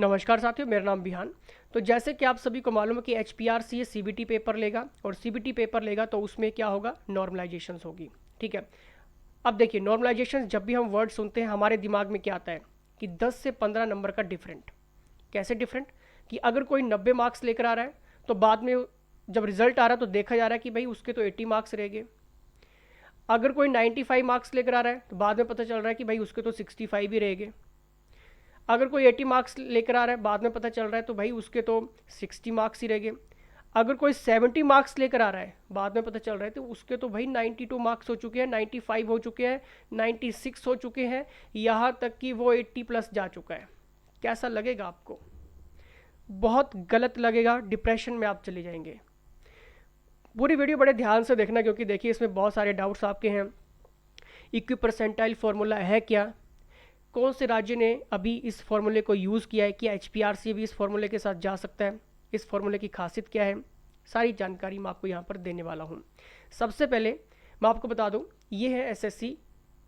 नमस्कार साथियों, मेरा नाम बिहान। तो जैसे कि आप सभी को मालूम है कि HPRC CBT पेपर लेगा और CBT पेपर लेगा तो उसमें क्या होगा, नॉर्मलाइजेशंस होगी। ठीक है। अब देखिए, नॉर्मलाइजेशन जब भी हम वर्ड सुनते हैं हमारे दिमाग में क्या आता है कि 10 से 15 नंबर का डिफरेंट। कैसे डिफरेंट? कि अगर कोई 90 मार्क्स लेकर आ रहा है तो बाद में जब रिजल्ट आ रहा है तो देखा जा रहा है कि भाई उसके तो 80 मार्क्स रह गए। अगर कोई 95 मार्क्स लेकर आ रहा है तो बाद में पता चल रहा है कि भाई उसके तो 65 ही रह गए। अगर कोई 80 मार्क्स लेकर आ रहा है बाद में पता चल रहा है तो भाई उसके तो 60 मार्क्स ही रह गए। अगर कोई 70 मार्क्स लेकर आ रहा है बाद में पता चल रहा है तो उसके तो भाई 92 मार्क्स हो चुके हैं, 95 हो चुके हैं, 96 हो चुके हैं, यहाँ तक कि वो 80 प्लस जा चुका है। कैसा लगेगा आपको? बहुत गलत लगेगा, डिप्रेशन में आप चले जाएंगे। पूरी वीडियो बड़े ध्यान से देखना, क्योंकि देखिए इसमें बहुत सारे डाउट्स आपके हैं। इक्वी परसेंटाइल फॉर्मूला है क्या, कौन से राज्य ने अभी इस फॉर्मूले को यूज़ किया है, क्या HPRC भी इस फॉर्मूले के साथ जा सकता है, इस फॉर्मूले की खासियत क्या है, सारी जानकारी मैं आपको यहाँ पर देने वाला हूँ। सबसे पहले मैं आपको बता दूँ, ये है SSC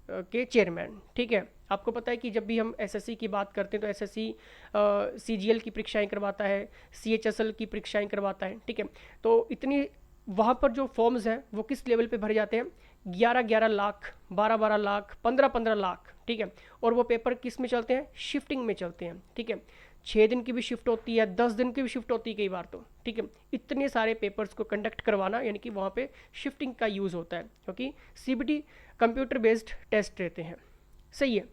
के चेयरमैन। ठीक है। आपको पता है कि जब भी हम SSC की बात करते हैं तो SSC CGL की परीक्षाएं करवाता है, CHSL की परीक्षाएं करवाता है। ठीक है। तो इतनी वहाँ पर जो फॉर्म्स हैं वो किस लेवल पे भरे जाते हैं, 11-11 लाख, 12-12 लाख, 15-15 लाख। ठीक है। और वो पेपर किस में चलते हैं, शिफ्टिंग में चलते हैं। ठीक है। 6 दिन की भी शिफ्ट होती है, 10 दिन की भी शिफ्ट होती है कई बार तो। ठीक है। इतने सारे पेपर्स को कंडक्ट करवाना, यानी कि वहाँ पे शिफ्टिंग का यूज़ होता है, क्योंकि CBT कंप्यूटर बेस्ड टेस्ट रहते हैं। सही है।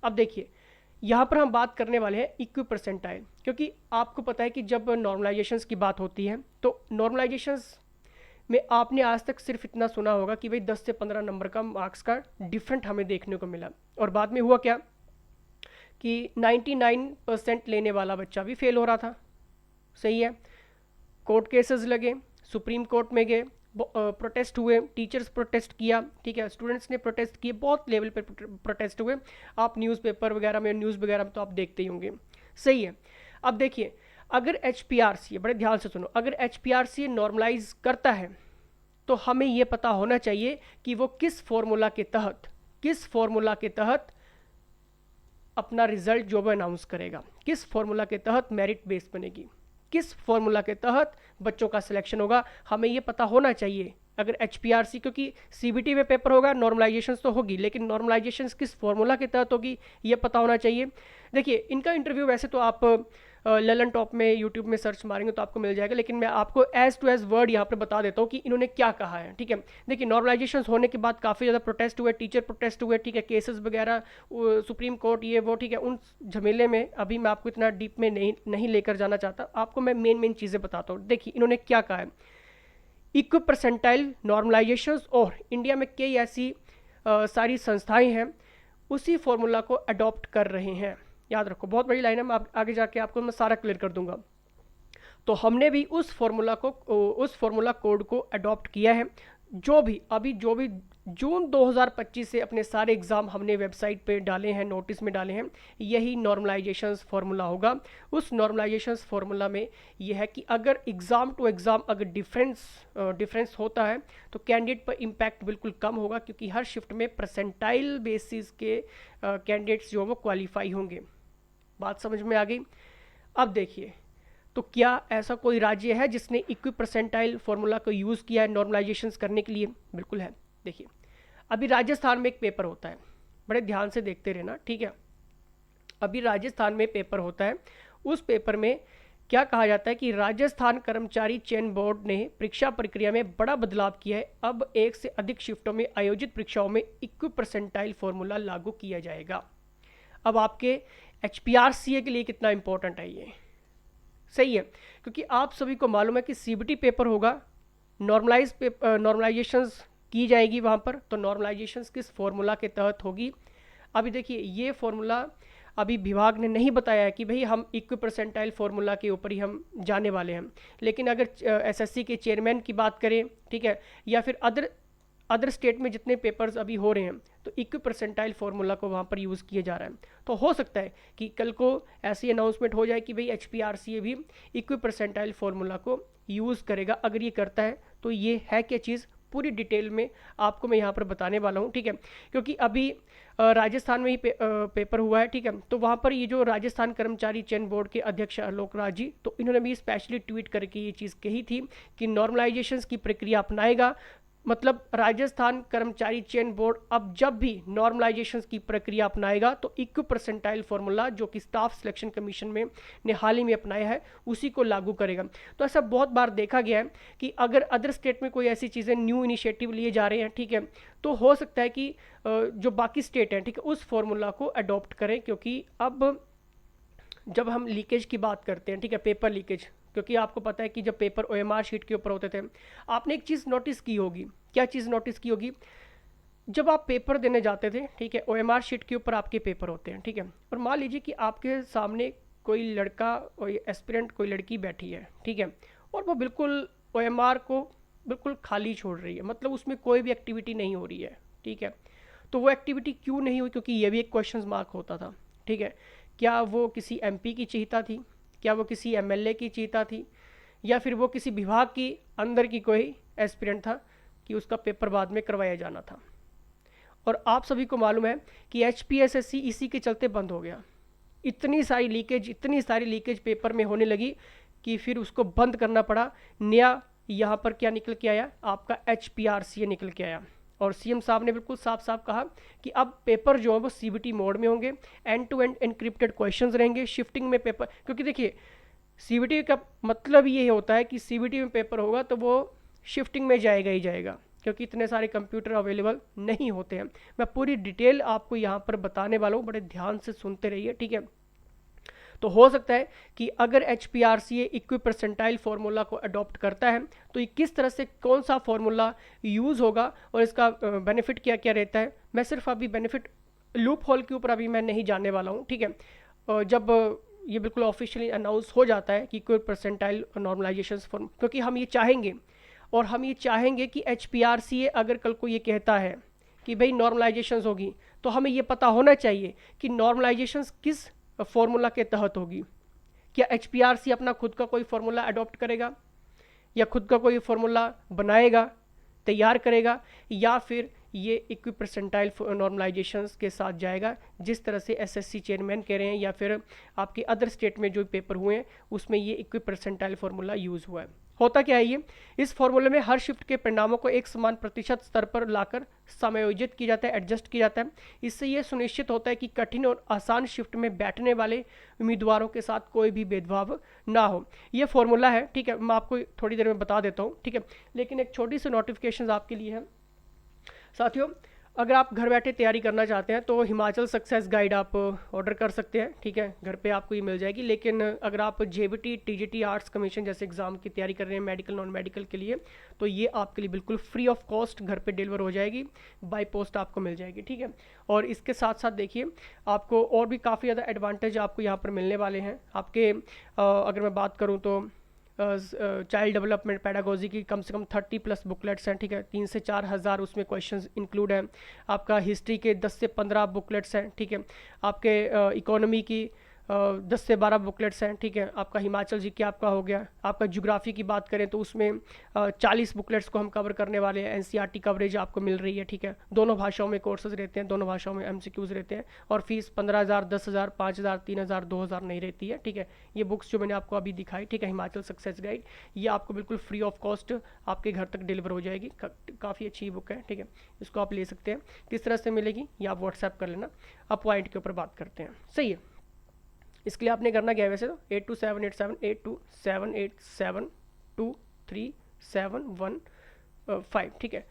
अब देखिए, यहाँ पर हम बात करने वाले हैं इक्वी परसेंटाइल, क्योंकि आपको पता है कि जब नॉर्मलाइजेशंस की बात होती है तो नॉर्मलाइजेशंस में आपने आज तक सिर्फ इतना सुना होगा कि भाई 10 से 15 नंबर का मार्क्स का डिफरेंट हमें देखने को मिला। और बाद में हुआ क्या कि 99% लेने वाला बच्चा भी फेल हो रहा था। सही है। कोर्ट केसेस लगे, सुप्रीम कोर्ट में गए, प्रोटेस्ट हुए, टीचर्स प्रोटेस्ट किया। ठीक है। स्टूडेंट्स ने प्रोटेस्ट किए, बहुत लेवल पे प्रोटेस्ट हुए। आप न्यूज़पेपर वगैरह में, न्यूज़ वगैरह में तो आप देखते ही होंगे। सही है। अब देखिए, अगर HPRC, बड़े ध्यान से सुनो, अगर HPRC नॉर्मलाइज करता है तो हमें यह पता होना चाहिए कि वो किस फॉर्मूला के तहत अपना रिजल्ट जो वो अनाउंस करेगा, किस फॉर्मूला के तहत मेरिट बेस बनेगी, किस फॉर्मूला के तहत बच्चों का सिलेक्शन होगा, हमें यह पता होना चाहिए। अगर HPRC, क्योंकि CBT में पेपर होगा, नॉर्मलाइजेशन तो होगी, लेकिन नॉर्मलाइजेशन किस फॉर्मूला के तहत होगी ये पता होना चाहिए। देखिए, इनका इंटरव्यू वैसे तो आप ललन टॉप में, यूट्यूब में सर्च मारेंगे तो आपको मिल जाएगा, लेकिन मैं आपको एज टू एज वर्ड यहाँ पर बता देता हूँ कि इन्होंने क्या कहा है। ठीक है। देखिए, नॉर्मलाइजेशन होने के बाद काफ़ी ज़्यादा प्रोटेस्ट हुए, टीचर प्रोटेस्ट हुए। ठीक है। केसेस वगैरह, सुप्रीम कोर्ट, ये वो। ठीक है। उन झमेले में अभी मैं आपको इतना डीप में नहीं लेकर जाना चाहता, आपको मैं मेन चीज़ें बताता हूँ। देखिए, इन्होंने क्या कहा है। इक्वी परसेंटाइल नॉर्मलाइजेशन, और इंडिया में कई ऐसी सारी संस्थाएं हैं उसी फॉर्मूला को अडॉप्ट कर रहे हैं। याद रखो, बहुत बड़ी लाइन है, मैं आगे जाके आपको मैं सारा क्लियर कर दूंगा। तो हमने भी उस फॉर्मूला कोड को अडॉप्ट किया है। जो भी जून 2025 से अपने सारे एग्ज़ाम हमने वेबसाइट पे डाले हैं, नोटिस में डाले हैं, यही नॉर्मलाइजेशंस फार्मूला होगा। उस नॉर्मलाइजेशंस फार्मूला में यह है कि अगर एग्ज़ाम टू एग्ज़ाम अगर डिफरेंस होता है तो कैंडिडेट पर इम्पैक्ट बिल्कुल कम होगा, क्योंकि हर शिफ्ट में परसेंटाइल बेसिस के कैंडिडेट्स जो वो क्वालिफाई होंगे। बात समझ में आ गई? अब देखिए, तो क्या ऐसा कोई राज्य है जिसने इक्वी परसेंटाइल फॉर्मूला को यूज़ किया है नॉर्मलाइजेशंस करने के लिए? बिल्कुल है। देखिए, अभी राजस्थान में एक पेपर होता है, बड़े ध्यान से देखते रहना। ठीक है। अभी राजस्थान में पेपर होता है, उस पेपर में क्या कहा जाता है कि राजस्थान कर्मचारी चयन बोर्ड ने परीक्षा प्रक्रिया में बड़ा बदलाव किया है। अब 1 से अधिक शिफ्टों में आयोजित परीक्षाओं में इक्वी परसेंटाइल फॉर्मूला लागू किया जाएगा। अब आपके HPRCA के लिए कितना इंपॉर्टेंट है ये? सही है, क्योंकि आप सभी को मालूम है कि CBT पेपर होगा, नॉर्मलाइजेशंस की जाएगी वहाँ पर, तो नॉर्मलाइजेशंस किस फॉर्मूला के तहत होगी? अभी देखिए, ये फॉर्मूला अभी विभाग ने नहीं बताया है कि भाई हम इक्वी परसेंटाइल फॉर्मूला के ऊपर ही हम जाने वाले हैं। लेकिन अगर SSC के चेयरमैन की बात करें, ठीक है, या फिर अदर स्टेट में जितने पेपर्स अभी हो रहे हैं, तो इक्वी परसेंटाइल फॉर्मूला को वहाँ पर यूज़ किया जा रहा है। तो हो सकता है कि कल को ऐसी अनाउंसमेंट हो जाए कि भाई HPRCA भी इक्वी परसेंटाइल फॉर्मूला को यूज़ करेगा। अगर ये करता है तो ये है क्या चीज़, पूरी डिटेल में आपको मैं यहाँ पर बताने वाला हूँ, ठीक है। क्योंकि अभी राजस्थान में ही पेपर हुआ है, ठीक है। तो वहाँ पर ये जो राजस्थान कर्मचारी चयन बोर्ड के अध्यक्ष आलोक राज जी, तो इन्होंने भी स्पेशली ट्वीट करके ये चीज़ कही थी कि नॉर्मलाइजेशन की प्रक्रिया अपनाएगा। मतलब राजस्थान कर्मचारी चयन बोर्ड अब जब भी नॉर्मलाइजेशन की प्रक्रिया अपनाएगा तो इक्वी परसेंटाइल फॉर्मूला जो कि स्टाफ सिलेक्शन कमीशन में ने हाल ही में अपनाया है उसी को लागू करेगा। तो ऐसा बहुत बार देखा गया है कि अगर अदर स्टेट में कोई ऐसी चीज़ें न्यू इनिशिएटिव लिए जा रहे हैं, ठीक है, तो हो सकता है कि जो बाकी स्टेट हैं, ठीक है, उस फॉर्मूला को अडॉप्ट करें। क्योंकि अब जब हम लीकेज की बात करते हैं, ठीक है, पेपर लीकेज, क्योंकि आपको पता है कि जब पेपर ओएमआर शीट के ऊपर होते थे, आपने एक चीज़ नोटिस की होगी। क्या चीज़ नोटिस की होगी? जब आप पेपर देने जाते थे, ठीक है, ओएमआर शीट के ऊपर आपके पेपर होते हैं, ठीक है, और मान लीजिए कि आपके सामने कोई लड़का और एस्पिरेंट कोई लड़की बैठी है, ठीक है, और वो बिल्कुल ओएमआर को बिल्कुल खाली छोड़ रही है, मतलब उसमें कोई भी एक्टिविटी नहीं हो रही है, ठीक है। तो वो एक्टिविटी क्यों नहीं हुई? क्योंकि ये भी एक क्वेश्चन मार्क होता था, ठीक है। क्या वो किसी एमपी की चीता थी? क्या वो किसी एमएलए की चीता थी? या फिर वो किसी विभाग की अंदर की कोई एस्पिरेंट था कि उसका पेपर बाद में करवाया जाना था? और आप सभी को मालूम है कि HPSSC इसी के चलते बंद हो गया। इतनी सारी लीकेज पेपर में होने लगी कि फिर उसको बंद करना पड़ा। नया यहाँ पर क्या निकल के आया? आपका HPRCA निकल के आया। और सीएम साहब ने बिल्कुल साफ साफ कहा कि अब पेपर जो है वो CBT मोड में होंगे, end to end encrypted questions रहेंगे, शिफ्टिंग में पेपर। क्योंकि देखिए CBT का मतलब ये होता है कि CBT में पेपर होगा तो वो शिफ्टिंग में जाएगा ही जाएगा, क्योंकि इतने सारे कंप्यूटर अवेलेबल नहीं होते हैं। मैं पूरी डिटेल आपको यहाँ पर बताने वाला हूँ, बड़े ध्यान से सुनते रहिए, ठीक है। तो हो सकता है कि अगर HPRCA इक्वी परसेंटाइल फार्मूला को अडॉप्ट करता है तो ये किस तरह से कौन सा फार्मूला यूज़ होगा और इसका बेनिफिट क्या क्या रहता है, मैं सिर्फ अभी बेनिफिट लूप होल के ऊपर अभी मैं नहीं जानने वाला हूँ, ठीक है। जब ये बिल्कुल ऑफिशियली अनाउंस हो जाता है कि इक्वी परसेंटाइल नॉर्मलाइजेशन फॉर्म, क्योंकि हम ये चाहेंगे और हम ये चाहेंगे कि HPRCA अगर कल को ये कहता है कि भाई नॉर्मलाइजेशन होगी तो हमें ये पता होना चाहिए कि नॉर्मलाइजेशन किस फॉर्मूला के तहत होगी। क्या HPRCA अपना खुद का कोई फॉर्मूला अडॉप्ट करेगा या खुद का कोई फॉर्मूला बनाएगा, तैयार करेगा, या फिर ये इक्वी परसेंटाइल नॉर्मलाइजेशन के साथ जाएगा जिस तरह से SSC चेयरमैन कह रहे हैं, या फिर आपके अदर स्टेट में जो पेपर हुए हैं उसमें ये इक्वी परसेंटाइल फार्मूला यूज़ हुआ है। होता क्या है ये? इस फॉर्मूले में हर शिफ्ट के परिणामों को एक समान प्रतिशत स्तर पर लाकर समायोजित किया जाता है, एडजस्ट किया जाता है। इससे ये सुनिश्चित होता है कि कठिन और आसान शिफ्ट में बैठने वाले उम्मीदवारों के साथ कोई भी भेदभाव ना हो। ये फॉर्मूला है, ठीक है, मैं आपको थोड़ी देर में बता देता हूँ, ठीक है। लेकिन एक छोटी सी नोटिफिकेशन आपके लिए है साथियों। अगर आप घर बैठे तैयारी करना चाहते हैं तो हिमाचल सक्सेस गाइड आप ऑर्डर कर सकते हैं, ठीक है, घर पे आपको ये मिल जाएगी। लेकिन अगर आप JBT TGT आर्ट्स कमीशन जैसे एग्जाम की तैयारी कर रहे हैं मेडिकल नॉन मेडिकल के लिए, तो ये आपके लिए बिल्कुल फ्री ऑफ कॉस्ट घर पे डिलीवर हो जाएगी, बाय पोस्ट आपको मिल जाएगी, ठीक है। और इसके साथ साथ देखिए आपको और भी काफ़ी ज़्यादा एडवांटेज आपको यहाँ पर मिलने वाले हैं। आपके अगर मैं बात करूँ तो चाइल्ड डेवलपमेंट पैडागोजी की कम से कम 30+ बुकलेट्स हैं, ठीक है, 3 से 4 हज़ार उसमें क्वेश्चंस इंक्लूड हैं। आपका हिस्ट्री के 10 से 15 बुकलेट्स हैं, ठीक है। आपके इकोनॉमी की 10 से 12 बुकलेट्स हैं, ठीक है। आपका हिमाचल जी के आपका हो गया। आपका ज्योग्राफी की बात करें तो उसमें 40 बुकलेट्स को हम कवर करने वाले हैं। NCERT कवरेज आपको मिल रही है, ठीक है। दोनों भाषाओं में कोर्सेज रहते हैं, दोनों भाषाओं में MCQs रहते हैं, और फीस 15,000, 10,000, 5,000, 3,000, 2,000 नहीं रहती है, ठीक है। ये बुक्स जो मैंने आपको अभी दिखाई, ठीक है, हिमाचल सक्सेस गाइड, ये आपको बिल्कुल फ्री ऑफ कॉस्ट आपके घर तक डिलीवर हो जाएगी। काफ़ी अच्छी बुक है, ठीक है, इसको आप ले सकते हैं। किस तरह से मिलेगी ये आप व्हाट्सएप कर लेना। अब पॉइंट के ऊपर बात करते हैं, सही है। इसके लिए आपने करना क्या है? वैसे तो 82787237823715, ठीक है,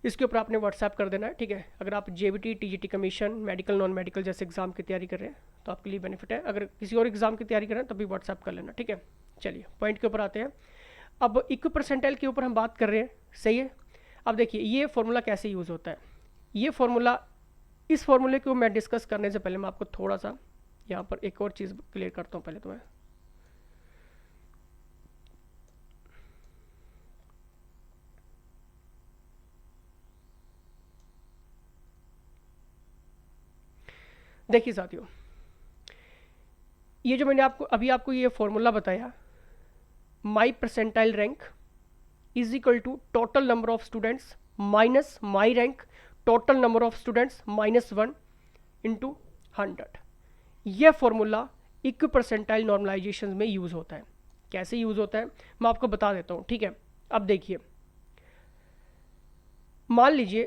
इसके ऊपर आपने व्हाट्सएप कर देना है, ठीक है। अगर आप JBT TGT commission medical non medical जैसे एग्जाम की तैयारी कर रहे हैं तो आपके लिए बेनिफिट है। अगर किसी और एग्जाम की तैयारी कर रहे हैं तब भी व्हाट्सएप कर लेना, ठीक है। चलिए पॉइंट के ऊपर आते हैं। अब इक्वी परसेंटाइल के ऊपर हम बात कर रहे हैं, सही है। अब देखिए ये फॉर्मूला कैसे यूज़ होता है। ये फॉर्मूला, इस फॉर्मूले को मैं डिस्कस करने से पहले मैं आपको थोड़ा सा यहाँ पर एक और चीज़ क्लियर करता हूँ। पहले तो मैं देखिए साथियों, ये जो मैंने आपको अभी आपको ये फॉर्मूला बताया, my percentile rank is equal to total number of students minus my rank total number of students -1 into 100। यह फॉर्मूला इक्व परसेंटाइल नॉर्मलाइजेशन में यूज़ होता है। कैसे यूज़ होता है मैं आपको बता देता हूँ, ठीक है। अब देखिए, मान लीजिए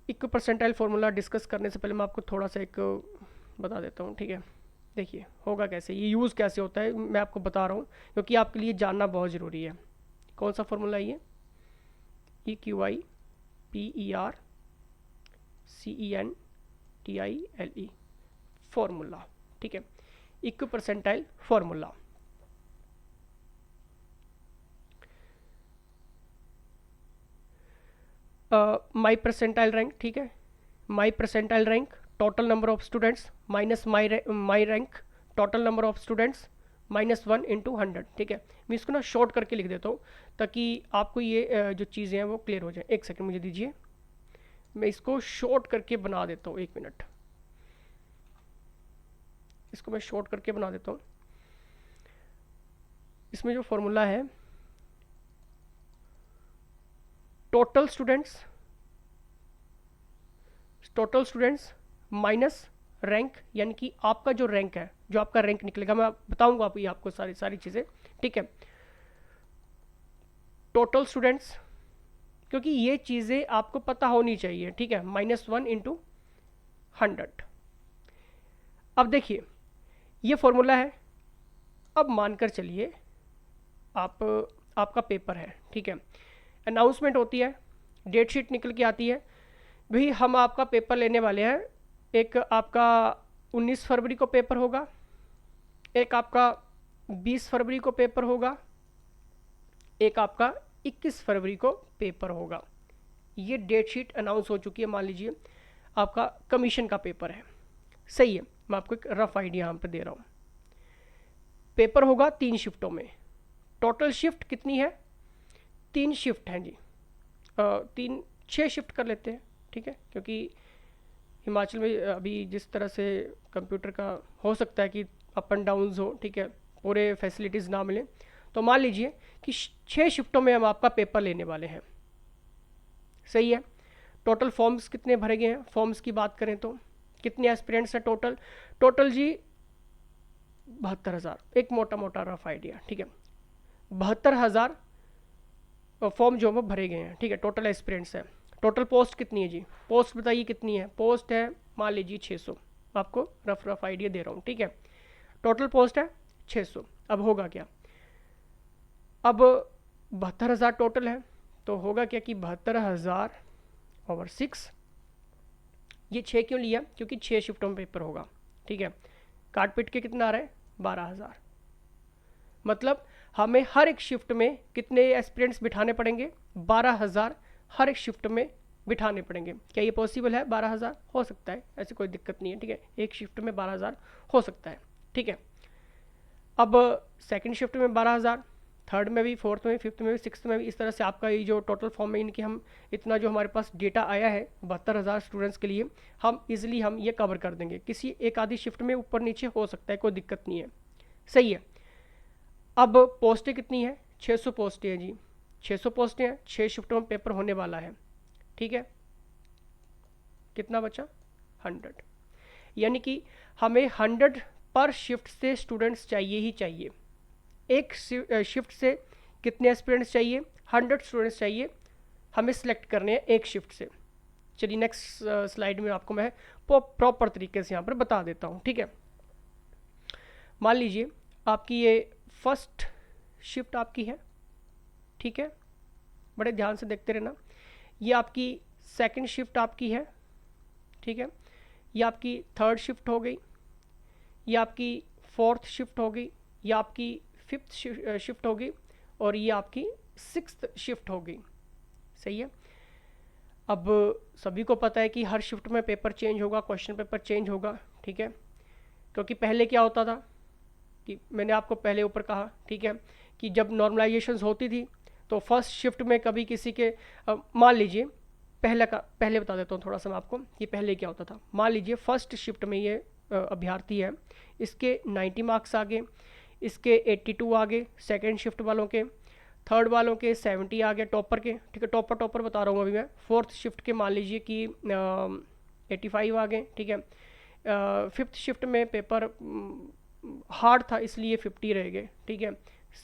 इक्व परसेंटाइल फॉर्मूला डिस्कस करने से पहले मैं आपको थोड़ा सा एक बता देता हूँ, ठीक है। देखिए होगा कैसे, ये यूज़ कैसे होता है मैं आपको बता रहा हूँ, क्योंकि आपके लिए जानना बहुत ज़रूरी है। कौन सा फॉर्मूला है ये? EQI PERCENTILE फॉर्मूला, ठीक है। Equipercentile formula. My percentile rank, ठीक है। My percentile rank total number of students minus my rank total number of students -1 into 100, ठीक है। मैं इसको ना शॉर्ट करके लिख देता हूँ ताकि आपको ये जो चीज़ें हैं वो क्लियर हो जाए। एक सेकंड मुझे दीजिए, मैं इसको शॉर्ट करके बना देता हूँ। 1 मिनट, इसको मैं शॉर्ट करके बना देता हूँ। इसमें जो फॉर्मूला है, टोटल स्टूडेंट्स माइनस रैंक, यानी कि आपका जो रैंक है, जो आपका रैंक निकलेगा, मैं बताऊंगा आपको सारी चीज़ें, ठीक है। टोटल स्टूडेंट्स, क्योंकि ये चीज़ें आपको पता होनी चाहिए, ठीक है। -1 इंटू 100। अब देखिए ये फॉर्मूला है। अब मानकर चलिए आपका पेपर है, ठीक है। अनाउंसमेंट होती है, डेट शीट निकल के आती है, भाई हम आपका पेपर लेने वाले हैं। एक आपका 19 फरवरी को पेपर होगा, एक आपका 20 फरवरी को पेपर होगा, एक आपका 21 फरवरी को पेपर होगा। ये डेट शीट अनाउंस हो चुकी है। मान लीजिए आपका कमीशन का पेपर है, सही है। मैं आपको एक रफ आइडिया यहाँ पर दे रहा हूँ। पेपर होगा 3 शिफ्टों में। टोटल शिफ्ट कितनी है? 3 शिफ्ट हैं जी। 6 शिफ्ट कर लेते हैं, ठीक है, क्योंकि हिमाचल में अभी जिस तरह से कंप्यूटर का हो सकता है कि अप एंड डाउन्स हो, ठीक है, पूरे फैसिलिटीज़ ना मिले। तो मान लीजिए कि 6 शिफ्टों में हम आपका पेपर लेने वाले हैं, सही है। टोटल फॉर्म्स कितने भरे गए हैं? फॉर्म्स की बात करें तो कितने एस्पिरेंट्स हैं टोटल जी? 72,000। एक मोटा रफ आइडिया, ठीक है। 72,000 फॉर्म जो वो भरे गए हैं, ठीक है। टोटल एस्पिरेंट्स है। टोटल पोस्ट कितनी है जी? पोस्ट बताइए कितनी है? पोस्ट है मान लीजिए 600। आपको रफ आइडिया दे रहा हूँ, ठीक है। टोटल पोस्ट है 600। अब होगा क्या? अब 72,000 टोटल है, तो होगा क्या कि 72,000/6। ये 6 क्यों लिया? क्योंकि 6 शिफ्टों में पेपर होगा, ठीक है। काट पीट के कितना आ रहा है? 12,000। मतलब हमें हर एक शिफ्ट में कितने एस्पिरेंट्स बिठाने पड़ेंगे? 12,000 हर एक शिफ्ट में बिठाने पड़ेंगे। क्या ये पॉसिबल है? 12,000 हो सकता है, ऐसी कोई दिक्कत नहीं है, ठीक है। एक शिफ्ट में 12,000 हो सकता है, ठीक है। अब सेकंड शिफ्ट में 12,000, थर्ड में भी, फोर्थ में, फिफ्थ में भी, सिक्स्थ में भी। इस तरह से आपका ये जो टोटल फॉर्म में इनकी हम इतना जो हमारे पास डेटा आया है 72,000 स्टूडेंट्स के लिए, हम इजीली हम ये कवर कर देंगे। किसी एक आधी शिफ्ट में ऊपर नीचे हो सकता है, कोई दिक्कत नहीं है, सही है। अब पोस्टें कितनी है? 600 पोस्टें हैं जी। 600 पोस्टें हैं, 6 शिफ्टों में पेपर होने वाला है, ठीक है। कितना बचा? 100। यानी कि हमें 100 पर शिफ्ट से स्टूडेंट्स चाहिए ही चाहिए। एक शिफ्ट से कितने एस्पिरेंट्स चाहिए? 100 स्टूडेंट्स चाहिए, हमें सिलेक्ट करने हैं एक शिफ्ट से। चलिए नेक्स्ट स्लाइड में आपको मैं प्रॉपर तरीके से यहाँ पर बता देता हूँ, ठीक है। मान लीजिए आपकी ये फर्स्ट शिफ्ट आपकी है, ठीक है, बड़े ध्यान से देखते रहना। ये आपकी सेकंड शिफ्ट आपकी है, ठीक है। ये आपकी थर्ड शिफ्ट हो गई, ये आपकी फोर्थ शिफ्ट हो गई, ये आपकी फिफ्थ शिफ्ट हो गई, और ये आपकी सिक्स्थ शिफ्ट हो गई, सही है। अब सभी को पता है कि हर शिफ्ट में पेपर चेंज होगा, क्वेश्चन पेपर चेंज होगा, ठीक है। क्योंकि पहले क्या होता था कि मैंने आपको पहले ऊपर कहा, ठीक है, कि जब नॉर्मलाइजेशंस होती थी तो फर्स्ट शिफ्ट में कभी किसी के मान लीजिए पहले बता देता हूँ थोड़ा सा मैं आपको कि पहले क्या होता था। मान लीजिए फर्स्ट शिफ्ट में ये अभ्यर्थी है, इसके 90 मार्क्स आ गए, इसके 82 आ गए सेकेंड शिफ्ट वालों के, थर्ड वालों के 70 आ गए, टॉपर के, ठीक है, टॉपर बता रहा हूँ अभी मैं। फोर्थ शिफ्ट के मान लीजिए कि 85 आ गए, ठीक है। फिफ्थ शिफ्ट में पेपर हार्ड था इसलिए 50 रह गए, ठीक है।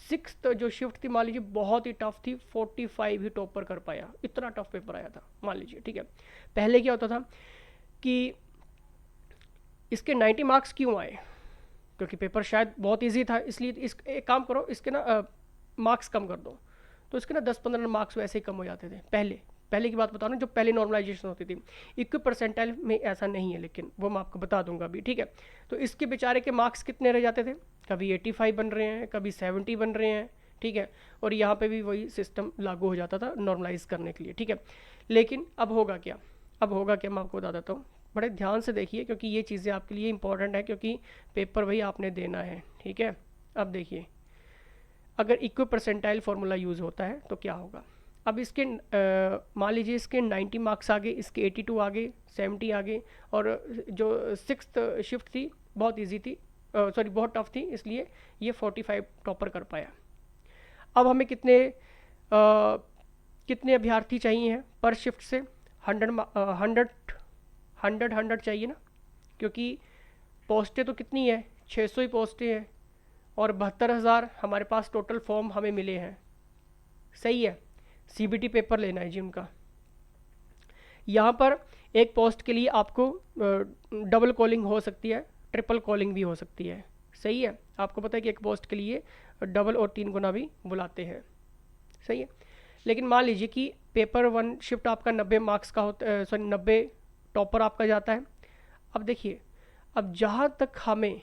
सिक्स्थ जो शिफ्ट थी मान लीजिए बहुत ही टफ थी, 45 ही टॉपर कर पाया, इतना टफ पेपर आया था मान लीजिए, ठीक है। पहले क्या होता था कि इसके 90 मार्क्स क्यों आए, क्योंकि पेपर शायद बहुत इजी था, इसलिए एक काम करो, इसके ना मार्क्स कम कर दो, तो इसके ना 10-15 मार्क्स वैसे ही कम हो जाते थे। पहले की बात बता रहा हूँ, जो पहले नॉर्मलाइजेशन होती थी। इक्वी परसेंटाइल में ऐसा नहीं है, लेकिन वो मैं आपको बता दूंगा अभी, ठीक है। तो इसके बेचारे के मार्क्स कितने रह जाते थे, कभी 85 बन रहे हैं, कभी 70 बन रहे हैं, ठीक है। और यहाँ पे भी वही सिस्टम लागू हो जाता था नॉर्मलाइज करने के लिए, ठीक है। लेकिन अब होगा क्या मैं आपको बता देता हूँ, बड़े ध्यान से देखिए, क्योंकि ये चीज़ें आपके लिए इंपॉर्टेंट है, क्योंकि पेपर वही आपने देना है, ठीक है। अब देखिए, अगर इक्वी परसेंटाइल फार्मूला यूज़ होता है तो क्या होगा। अब इसके मान लीजिए इसके 90 मार्क्स आ गए, इसके 82 आ गए, 70 आ गए, और जो सिक्स्थ शिफ्ट थी बहुत इजी थी, सॉरी बहुत टफ थी, इसलिए ये 45 टॉपर कर पाया। अब हमें कितने अभ्यर्थी चाहिए हैं पर शिफ्ट से, 100 चाहिए ना, क्योंकि पोस्टें तो कितनी है, 600 ही पोस्टें हैं, और 72,000 हमारे पास टोटल फॉर्म हमें मिले हैं, सही है। सीबीटी पेपर लेना है जी उनका। यहाँ पर एक पोस्ट के लिए आपको डबल कॉलिंग हो सकती है, ट्रिपल कॉलिंग भी हो सकती है, सही है। आपको पता है कि एक पोस्ट के लिए डबल और 3 गुना भी बुलाते हैं, सही है। लेकिन मान लीजिए कि पेपर 1 शिफ्ट आपका 90 मार्क्स का होता, सॉरी 90 टॉपर आपका जाता है। अब देखिए, अब जहाँ तक हमें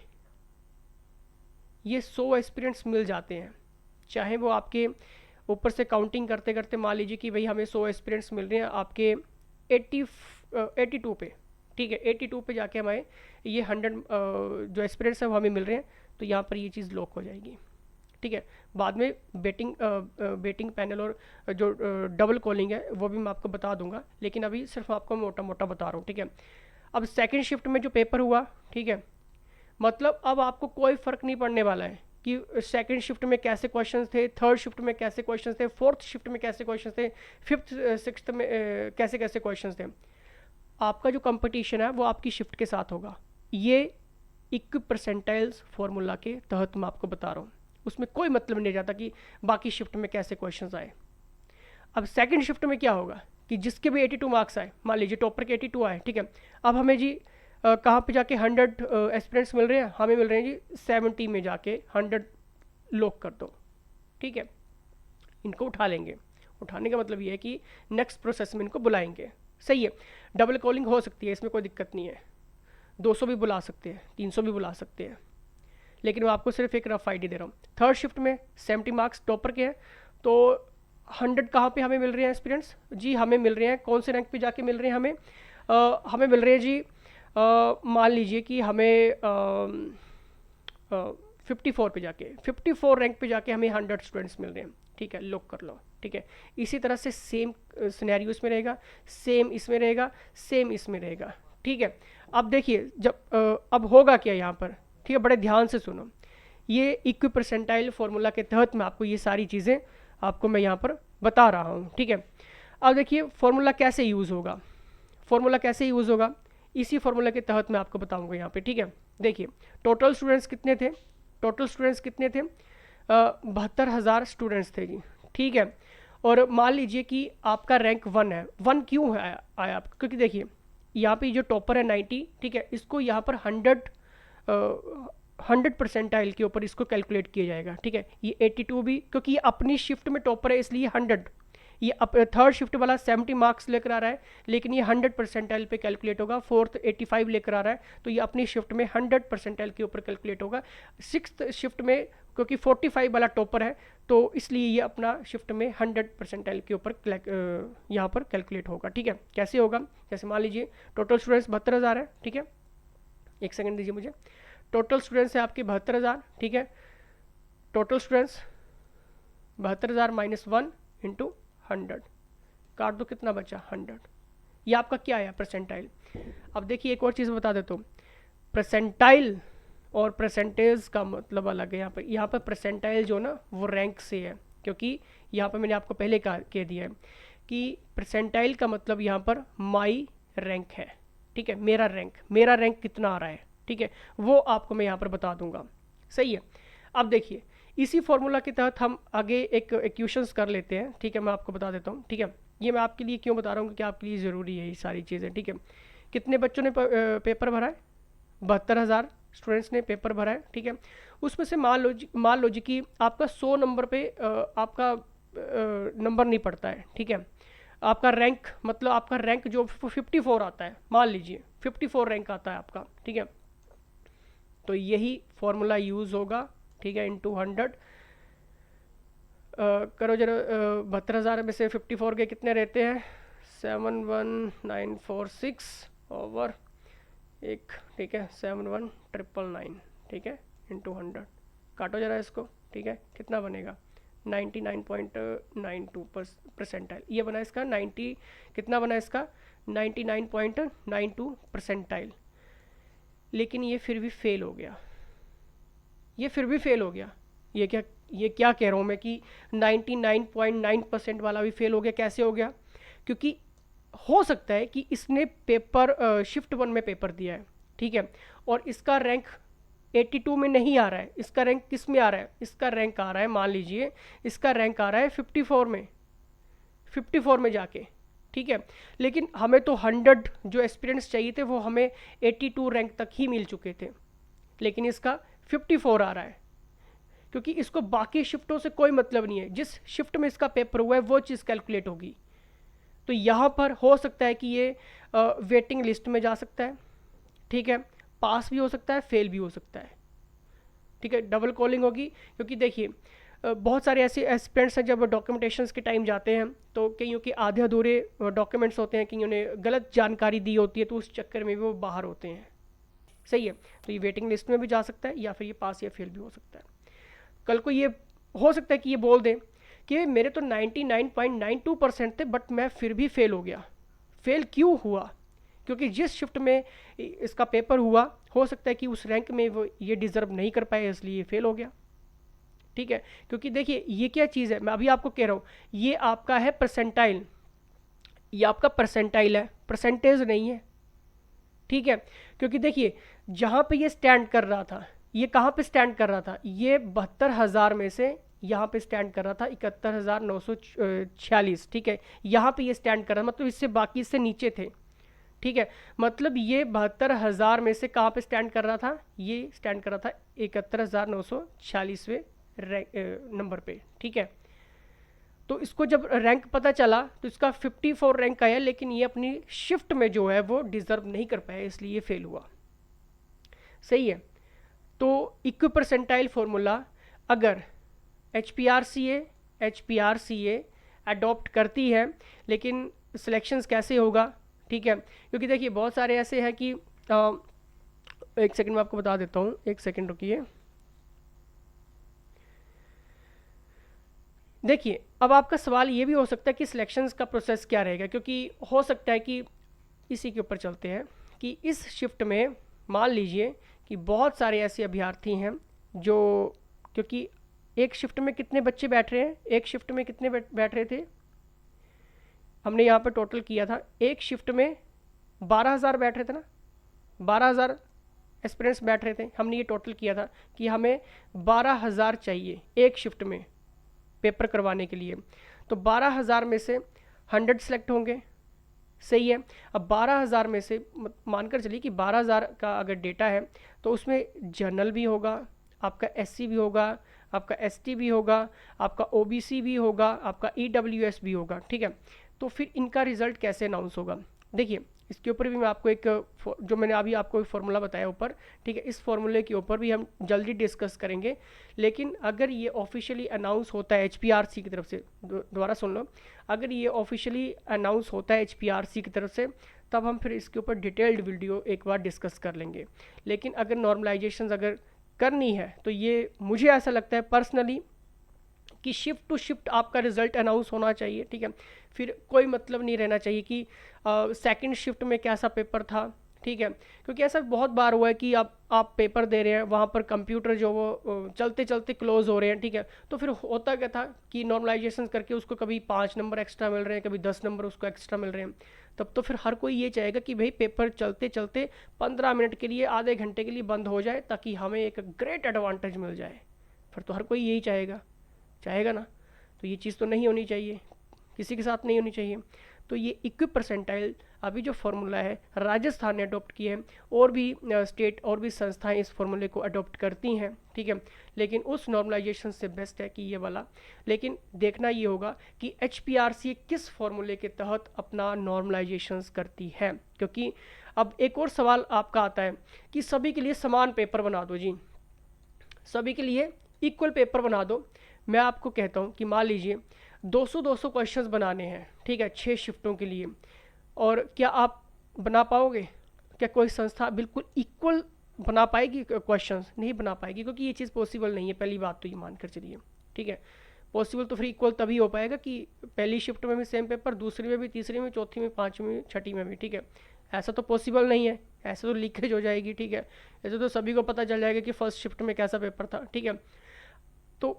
ये 100 एस्पिरेंट्स मिल जाते हैं, चाहे वो आपके ऊपर से काउंटिंग करते करते मान लीजिए कि भाई हमें 100 एस्पिरेंट्स मिल रहे हैं आपके 82 पे, ठीक है, 82 पे जाके हमें ये 100 जो एस्पिरेंट्स हैं वो हमें मिल रहे हैं, तो यहाँ पर ये चीज़ लॉक हो जाएगी, ठीक है। बाद में बेटिंग पैनल और जो डबल कॉलिंग है वो भी मैं आपको बता दूंगा, लेकिन अभी सिर्फ आपको मोटा मोटा बता रहा हूँ, ठीक है। अब सेकेंड शिफ्ट में जो पेपर हुआ, ठीक है, मतलब अब आपको कोई फ़र्क नहीं पड़ने वाला है कि सेकंड शिफ्ट में कैसे क्वेश्चंस थे, थर्ड शिफ्ट में कैसे क्वेश्चंस थे, फोर्थ शिफ्ट में कैसे क्वेश्चंस थे, फिफ्थ सिक्स्थ में कैसे कैसे क्वेश्चंस थे। आपका जो कंपटीशन है वो आपकी शिफ्ट के साथ होगा। ये इक्वी परसेंटाइल्स फार्मूला के तहत मैं आपको बता रहा हूँ, उसमें कोई मतलब नहीं जाता कि बाकी शिफ्ट में कैसे क्वेश्चंस आए। अब सेकंड शिफ्ट में क्या होगा कि जिसके भी 82 मार्क्स आए, मान लीजिए टॉपर के 82 आए, ठीक है। अब हमें जी कहाँ पे जाके 100 एस्पिरेंट्स मिल रहे हैं, हमें मिल रहे हैं जी 70 में जाके 100 लॉक कर दो, ठीक है। इनको उठा लेंगे, उठाने का मतलब ये है कि नेक्स्ट प्रोसेस में इनको बुलाएंगे, सही है। डबल कॉलिंग हो सकती है, इसमें कोई दिक्कत नहीं है, 200 भी बुला सकते हैं, 300 भी बुला सकते हैं, लेकिन मैं आपको सिर्फ एक रफ आइडिया दे रहा हूँ। थर्ड शिफ्ट में 70 मार्क्स टॉपर के हैं, तो 100 कहाँ पे हमें मिल रहे हैं एस्पिरेंट्स जी, हमें मिल रहे हैं कौन से रैंक पे जाके मिल रहे हैं हमें मिल रहे हैं जी, मान लीजिए कि हमें 54 पे जाके, 54 रैंक पे जाके हमें 100 स्टूडेंट्स मिल रहे हैं, ठीक है, लॉक कर लो, ठीक है। इसी तरह से सेम सिनेरियो इसमें रहेगा, सेम इसमें रहेगा, सेम इसमें रहेगा, ठीक है। अब देखिए जब अब होगा क्या यहाँ पर, ठीक है, बड़े ध्यान से सुनो। ये इक्वी परसेंटाइल फार्मूला के तहत मैं आपको ये सारी चीज़ें आपको मैं यहाँ पर बता रहा हूँ, ठीक है। अब देखिए फार्मूला कैसे यूज़ होगा, फार्मूला कैसे यूज़ होगा, इसी फार्मूला के तहत मैं आपको बताऊंगा यहाँ पे, ठीक है। देखिए टोटल स्टूडेंट्स कितने थे, 72,000 स्टूडेंट्स थे जी, ठीक है। और मान लीजिए कि आपका रैंक 1 है, 1 क्यों है आया आपका, क्योंकि देखिए यहाँ पे जो टॉपर है 90, ठीक है, इसको यहाँ पर 100 परसेंटाइल के ऊपर इसको कैलकुलेट किया जाएगा, ठीक है। ये 82 भी, क्योंकि ये अपनी शिफ्ट में टॉपर है इसलिए 100, ये थर्ड शिफ्ट वाला 70 मार्क्स लेकर आ रहा है, लेकिन ये 100 परसेंटाइल पे कैलकुलेट होगा। फोर्थ 85 लेकर आ रहा है, तो ये अपनी शिफ्ट में 100 परसेंटाइल के ऊपर कैलकुलेट होगा। सिक्स्थ शिफ्ट में क्योंकि 45 वाला टॉपर है, तो इसलिए ये अपना शिफ्ट में 100 परसेंटाइल के ऊपर यहाँ पर कैलकुलेट होगा, ठीक है। कैसे होगा, जैसे मान लीजिए टोटल स्टूडेंट्स 72,000 है, ठीक है, एक सेकेंड दीजिए मुझे। टोटल स्टूडेंट्स है आपके 72,000, ठीक है। टोटल स्टूडेंट्स 72,000 माइनस 1 इंटू 100, काट दो, कितना बचा 100। ये आपका क्या आया परसेंटाइल। अब देखिए एक और चीज़ बता देता हूँ, परसेंटाइल और परसेंटेज का मतलब अलग है। यहाँ पर परसेंटाइल जो ना वो रैंक से है, क्योंकि यहाँ पर मैंने आपको पहले कह दिया है कि परसेंटाइल का मतलब यहाँ पर माई रैंक है, ठीक है, मेरा रैंक कितना आ रहा है, ठीक है, वो आपको मैं यहाँ पर बता दूंगा। सही है। अब देखिए इसी फॉर्मूला के तहत हम आगे एक इक्वेशंस कर लेते हैं, ठीक है, मैं आपको बता देता हूँ, ठीक है। ये मैं आपके लिए क्यों बता रहा हूँ कि आपके लिए ज़रूरी है ये सारी चीज़ें, ठीक है। कितने बच्चों ने पेपर भरा है? 72,000 स्टूडेंट्स ने पेपर भरा है, ठीक है। उसमें से मान लो जी कि आपका 100 नंबर पे आपका नंबर नहीं पड़ता है, ठीक है। आपका रैंक मतलब आपका रैंक जो 54 आता है, मान लीजिए 54 रैंक आता है आपका, ठीक है। तो यही फॉर्मूला यूज़ होगा, ठीक है, इंटू 100 करो जरा। 72,000 में से 54 के कितने रहते हैं? 71946 ओवर एक, ठीक है, 71999, ठीक है, इंटू 100 काटो जरा इसको, ठीक है, कितना बनेगा? 99.92 परसेंटाइल। ये बना इसका 90, कितना बना इसका? 99.92 परसेंटाइल। लेकिन ये फिर भी फेल हो गया, ये फिर भी फेल हो गया। ये क्या कह रहा हूँ मैं कि 99.9% वाला भी फेल हो गया। कैसे हो गया? क्योंकि हो सकता है कि इसने पेपर शिफ्ट 1 में पेपर दिया है, ठीक है, और इसका रैंक 82 में नहीं आ रहा है। इसका रैंक किस में आ रहा है? इसका रैंक आ रहा है, मान लीजिए इसका रैंक आ रहा है 54 में जाके, ठीक है। लेकिन हमें तो 100 जो एस्पिरेंट्स चाहिए थे वो हमें 82 रैंक तक ही मिल चुके थे, लेकिन इसका 54 आ रहा है, क्योंकि इसको बाकी शिफ्टों से कोई मतलब नहीं है। जिस शिफ्ट में इसका पेपर हुआ है वो चीज़ कैलकुलेट होगी। तो यहाँ पर हो सकता है कि ये वेटिंग लिस्ट में जा सकता है, ठीक है, पास भी हो सकता है, फेल भी हो सकता है, ठीक है, डबल कॉलिंग होगी। क्योंकि देखिए बहुत सारे ऐसे एस्पिरेंट्स हैं जब डॉक्यूमेंटेशंस के टाइम जाते हैं तो कईयों के आधे अधूरे डॉक्यूमेंट्स होते हैं, कईयों ने गलत जानकारी दी होती है, तो उस चक्कर में भी वो बाहर होते हैं। सही है। तो ये वेटिंग लिस्ट में भी जा सकता है या फिर ये पास या फेल भी हो सकता है। कल को ये हो सकता है कि ये बोल दें कि मेरे तो 99.92% थे बट मैं फिर भी फेल हो गया। फेल क्यों हुआ? क्योंकि जिस शिफ्ट में इसका पेपर हुआ हो सकता है कि उस रैंक में वो ये डिज़र्व नहीं कर पाए, इसलिए ये फेल हो गया, ठीक है। क्योंकि देखिए ये क्या चीज़ है, मैं अभी आपको कह रहा हूँ, ये आपका है परसेंटाइल, ये आपका परसेंटाइल है, परसेंटेज नहीं है, ठीक है। क्योंकि देखिए जहाँ पे ये स्टैंड कर रहा था, ये कहाँ पे स्टैंड कर रहा था? ये 72,000 में से यहाँ पे स्टैंड कर रहा था 71,946, ठीक है, यहाँ पे ये स्टैंड कर रहा था, मतलब इससे बाकी इससे नीचे थे, ठीक है। मतलब ये 72,000 में से कहाँ पे स्टैंड कर रहा था? ये स्टैंड कर रहा था 71,946वें नंबर पे, ठीक है। तो इसको जब रैंक पता चला तो इसका 54 रैंक आया, लेकिन ये अपनी शिफ्ट में जो है वो डिज़र्व नहीं कर पाया, इसलिए ये फेल हुआ। सही है। तो इक्वी परसेंटाइल फॉर्मूला अगर HPRCA अडॉप्ट करती है, लेकिन सिलेक्शंस कैसे होगा, ठीक है। क्योंकि देखिए बहुत सारे ऐसे हैं कि एक सेकंड में आपको बता देता हूँ, एक सेकंड रुकिए। देखिए अब आपका सवाल ये भी हो सकता है कि सिलेक्शंस का प्रोसेस क्या रहेगा, क्योंकि हो सकता है कि इसी के ऊपर चलते हैं कि इस शिफ्ट में मान लीजिए कि बहुत सारे ऐसे अभ्यर्थी हैं जो, क्योंकि एक शिफ्ट में कितने बच्चे बैठ रहे हैं, एक शिफ्ट में कितने बैठ रहे थे, हमने यहाँ पर टोटल किया था, एक शिफ्ट में 12,000 बैठ रहे थे ना, 12,000 एस्पिरेंट्स बैठ रहे थे। हमने ये टोटल किया था कि हमें 12,000 चाहिए एक शिफ्ट में पेपर करवाने के लिए। तो 12,000 में से 100 सेलेक्ट होंगे, सही है। अब 12,000 में से मानकर चलिए कि 12,000 का अगर डेटा है तो उसमें जनरल भी होगा, आपका SC भी होगा, आपका ST भी होगा, आपका OBC भी होगा, आपका EWS भी होगा, ठीक है। तो फिर इनका रिजल्ट कैसे अनाउंस होगा? देखिए इसके ऊपर भी मैं आपको एक जो मैंने अभी आपको एक फार्मूला बताया ऊपर, ठीक है, इस फार्मूले के ऊपर भी हम जल्दी डिस्कस करेंगे। लेकिन अगर ये ऑफिशियली अनाउंस होता है HPRC की तरफ से, दोबारा सुन लो, अगर ये ऑफिशियली अनाउंस होता है HPRC की तरफ से, तब हम फिर इसके ऊपर डिटेल्ड वीडियो एक बार डिस्कस कर लेंगे। लेकिन अगर नॉर्मलाइजेशन अगर करनी है तो ये मुझे ऐसा लगता है पर्सनली कि शिफ्ट टू शिफ्ट आपका रिजल्ट अनाउंस होना चाहिए, ठीक है। फिर कोई मतलब नहीं रहना चाहिए कि सेकंड शिफ्ट में कैसा पेपर था, ठीक ठीक है, क्योंकि ऐसा बहुत बार हुआ है कि आप पेपर दे रहे हैं, वहाँ पर कंप्यूटर जो वो चलते चलते क्लोज हो रहे हैं, ठीक है, तो फिर होता क्या था कि नॉर्मलाइजेशन करके उसको कभी 5 नंबर एक्स्ट्रा मिल रहे हैं, कभी 10 नंबर उसको एक्स्ट्रा मिल रहे हैं। तब तो फिर हर कोई ये चाहेगा कि भाई पेपर चलते चलते 15 मिनट के लिए, आधे घंटे के लिए बंद हो जाए, ताकि हमें एक ग्रेट एडवांटेज मिल जाए। फिर तो हर कोई यही चाहेगा ना। तो ये चीज़ तो नहीं होनी चाहिए, किसी के साथ नहीं होनी चाहिए। तो ये इक्विप परसेंटाइल अभी जो फार्मूला है राजस्थान ने अडॉप्ट किया है, और भी स्टेट और भी संस्थाएं इस फार्मूले को अडॉप्ट करती हैं, ठीक है, लेकिन उस नॉर्मलाइजेशन से बेस्ट है कि ये वाला। लेकिन देखना ये होगा कि HPRC किस फार्मूले के तहत अपना नॉर्मलाइजेशन करती है, क्योंकि अब एक और सवाल आपका आता है कि सभी के लिए समान पेपर बना दो जी, सभी के लिए इक्वल पेपर बना दो। मैं आपको कहता हूँ कि मान लीजिए 200 क्वेश्चंस बनाने हैं, ठीक है, 6 शिफ्टों के लिए, और क्या आप बना पाओगे? क्या कोई संस्था बिल्कुल इक्वल बना पाएगी क्वेश्चंस? नहीं बना पाएगी, क्योंकि ये चीज़ पॉसिबल नहीं है। पहली बात तो ये मान कर चलिए, ठीक है। पॉसिबल तो फिर इक्वल तभी हो पाएगा कि पहली शिफ्ट में भी सेम पेपर, दूसरी में भी, तीसरी में, चौथी में, पाँचवीं में, छठी में भी, ठीक है। ऐसा तो पॉसिबल नहीं है, ऐसा तो लीकेज हो जाएगी, ठीक है। ऐसे तो सभी को पता चल जाएगा कि फर्स्ट शिफ्ट में कैसा पेपर था, ठीक है। तो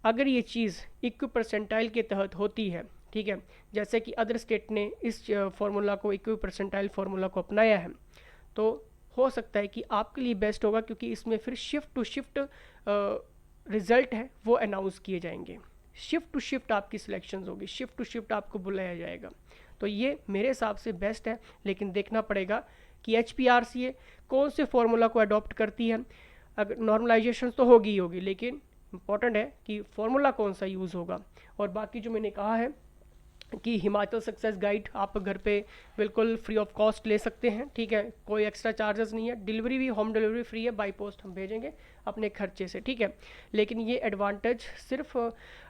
अगर ये चीज़ इक्व परसेंटाइल के तहत होती है, ठीक है, जैसे कि अदर स्टेट ने इस फार्मूला को, इक्व परसेंटाइल फार्मूला को अपनाया है, तो हो सकता है कि आपके लिए बेस्ट होगा, क्योंकि इसमें फिर शिफ्ट टू शिफ्ट रिजल्ट है वो अनाउंस किए जाएंगे। शिफ्ट टू शिफ्ट आपकी सिलेक्शंस होगी, शिफ्ट टू शिफ्ट आपको बुलाया जाएगा। तो ये मेरे हिसाब से बेस्ट है, लेकिन देखना पड़ेगा कि HPRC कौन से फार्मूला को अडॉप्ट करती है। अगर नॉर्मलाइजेशन तो होगी ही होगी, लेकिन इंपॉर्टेंट है कि फार्मूला कौन सा यूज़ होगा। और बाकी जो मैंने कहा है कि हिमाचल सक्सेस गाइड आप घर पे बिल्कुल फ्री ऑफ कॉस्ट ले सकते हैं, ठीक है, कोई एक्स्ट्रा चार्जेस नहीं है। डिलीवरी भी, होम डिलीवरी फ्री है, बाई पोस्ट हम भेजेंगे अपने खर्चे से, ठीक है। लेकिन ये एडवांटेज सिर्फ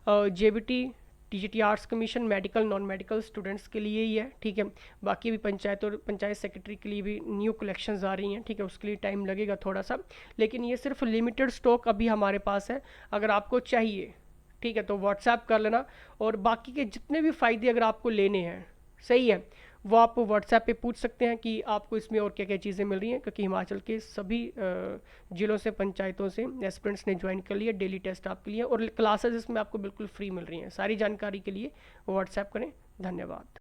JBT TGT arts commission medical non medical students के लिए ही है, ठीक है। बाकी भी पंचायत और पंचायत सेक्रेटरी के लिए भी न्यू कलेक्शंस आ रही हैं, ठीक है, उसके लिए टाइम लगेगा थोड़ा सा, लेकिन ये सिर्फ लिमिटेड स्टॉक अभी हमारे पास है। अगर आपको चाहिए, ठीक है, तो व्हाट्सएप कर लेना। और बाकी के जितने भी फ़ायदे अगर आपको लेने हैं, सही है, वो आप व्हाट्सएप पे पूछ सकते हैं कि आपको इसमें और क्या क्या चीज़ें मिल रही हैं, क्योंकि हिमाचल के सभी ज़िलों से, पंचायतों से एस्पिरेंट्स ने ज्वाइन कर लिया। डेली टेस्ट आपके लिए और क्लासेस इसमें आपको बिल्कुल फ्री मिल रही हैं। सारी जानकारी के लिए व्हाट्सएप करें। धन्यवाद।